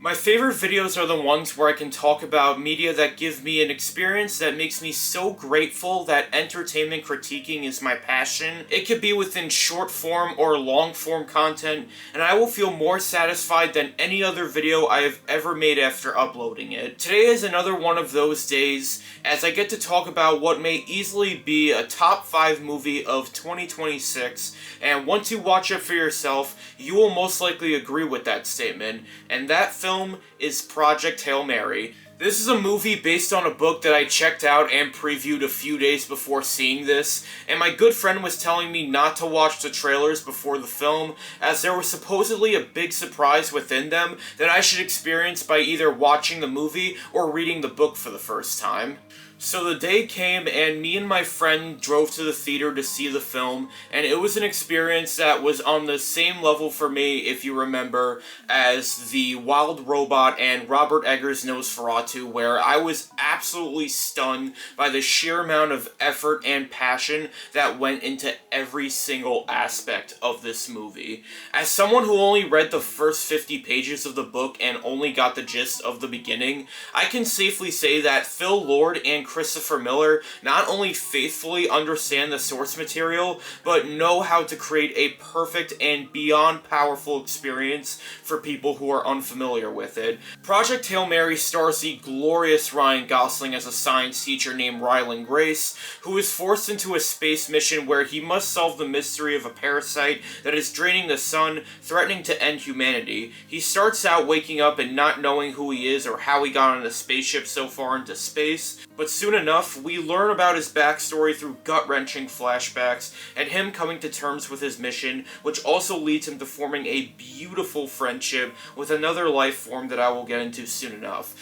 My favorite videos are the ones where I can talk about media that give me an experience that makes me so grateful that entertainment critiquing is my passion. It could be within short form or long form content, and I will feel more satisfied than any other video I have ever made after uploading it. Today is another one of those days, as I get to talk about what may easily be a top 5 movie of 2026, and once you watch it for yourself, you will most likely agree with that statement, and that film is Project Hail Mary. This is a movie based on a book that I checked out and previewed a few days before seeing this, and my good friend was telling me not to watch the trailers before the film, as there was supposedly a big surprise within them that I should experience by either watching the movie or reading the book for the first time. So the day came and me and my friend drove to the theater to see the film, and it was an experience that was on the same level for me, if you remember, as The Wild Robot and Robert Eggers' Nosferatu, where I was absolutely stunned by the sheer amount of effort and passion that went into every single aspect of this movie. As someone who only read the first 50 pages of the book and only got the gist of the beginning, I can safely say that Phil Lord and Christopher Miller not only faithfully understand the source material, but know how to create a perfect and beyond powerful experience for people who are unfamiliar with it. Project Hail Mary stars the glorious Ryan Gosling as a science teacher named Ryland Grace, who is forced into a space mission where he must solve the mystery of a parasite that is draining the sun, threatening to end humanity. He starts out waking up and not knowing who he is or how he got on a spaceship so far into space, but soon enough, we learn about his backstory through gut-wrenching flashbacks and him coming to terms with his mission, which also leads him to forming a beautiful friendship with another life form that I will get into soon enough.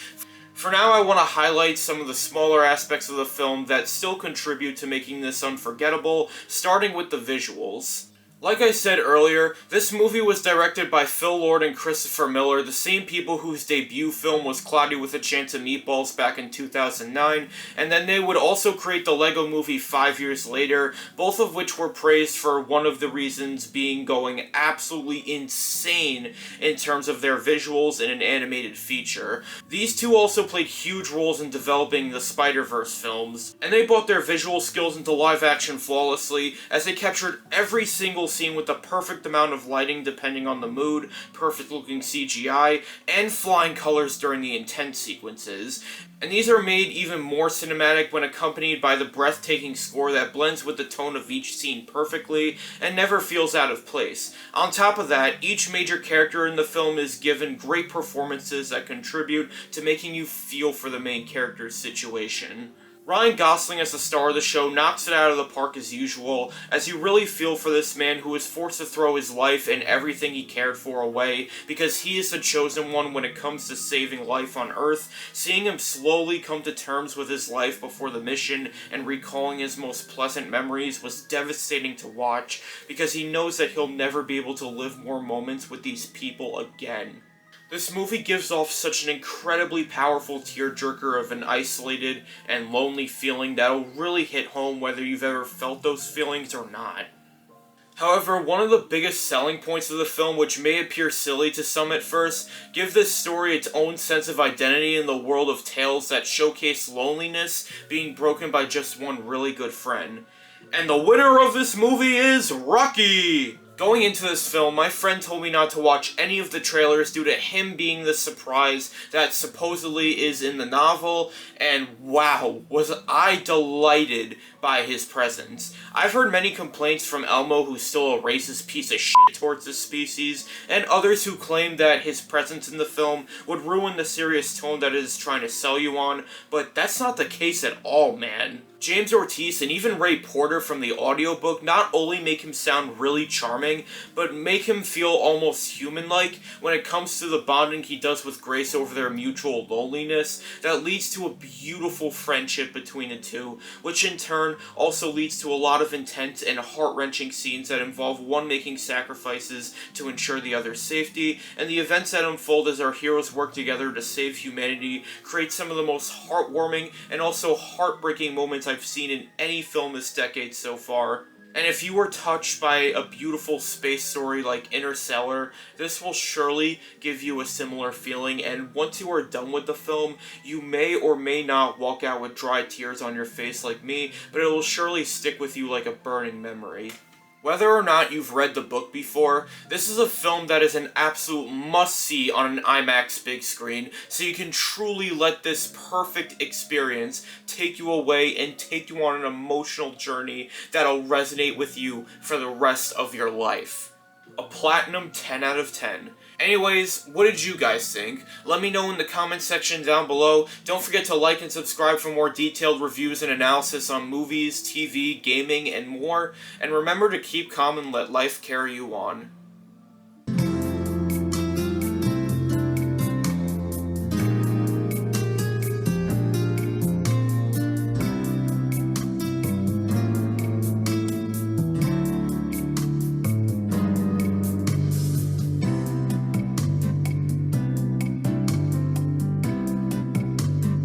For now, I want to highlight some of the smaller aspects of the film that still contribute to making this unforgettable, starting with the visuals. Like I said earlier, this movie was directed by Phil Lord and Christopher Miller, the same people whose debut film was Cloudy with a Chance of Meatballs back in 2009, and then they would also create the Lego Movie 5 years later, both of which were praised for one of the reasons being going absolutely insane in terms of their visuals in an animated feature. These two also played huge roles in developing the Spider-Verse films, and they brought their visual skills into live action flawlessly, as they captured every single scene with the perfect amount of lighting depending on the mood, perfect looking CGI, and flying colors during the intense sequences. And these are made even more cinematic when accompanied by the breathtaking score that blends with the tone of each scene perfectly and never feels out of place. On top of that, each major character in the film is given great performances that contribute to making you feel for the main character's situation. Ryan Gosling as the star of the show knocks it out of the park as usual, as you really feel for this man who is forced to throw his life and everything he cared for away because he is the chosen one when it comes to saving life on Earth. Seeing him slowly come to terms with his life before the mission and recalling his most pleasant memories was devastating to watch because he knows that he'll never be able to live more moments with these people again. This movie gives off such an incredibly powerful tearjerker of an isolated and lonely feeling that'll really hit home whether you've ever felt those feelings or not. However, one of the biggest selling points of the film, which may appear silly to some at first, give this story its own sense of identity in the world of tales that showcase loneliness being broken by just one really good friend. And the winner of this movie is Rocky! Going into this film, my friend told me not to watch any of the trailers due to him being the surprise that supposedly is in the novel, and wow, was I delighted by his presence. I've heard many complaints from Elmo, who's still a racist piece of shit towards the species, and others who claim that his presence in the film would ruin the serious tone that it is trying to sell you on, but that's not the case at all, man. James Ortiz and even Ray Porter from the audiobook not only make him sound really charming, but make him feel almost human-like when it comes to the bonding he does with Grace over their mutual loneliness that leads to a beautiful friendship between the two, which in turn also leads to a lot of intense and heart-wrenching scenes that involve one making sacrifices to ensure the other's safety, and the events that unfold as our heroes work together to save humanity create some of the most heartwarming and also heartbreaking moments I've seen in any film this decade so far. And if you were touched by a beautiful space story like Interstellar, this will surely give you a similar feeling, and once you are done with the film, you may or may not walk out with dry tears on your face like me, but it will surely stick with you like a burning memory. Whether or not you've read the book before, this is a film that is an absolute must-see on an IMAX big screen, so you can truly let this perfect experience take you away and take you on an emotional journey that'll resonate with you for the rest of your life. A platinum 10 out of 10. Anyways, what did you guys think? Let me know in the comment section down below. Don't forget to like and subscribe for more detailed reviews and analysis on movies, TV, gaming, and more. And remember to keep calm and let life carry you on.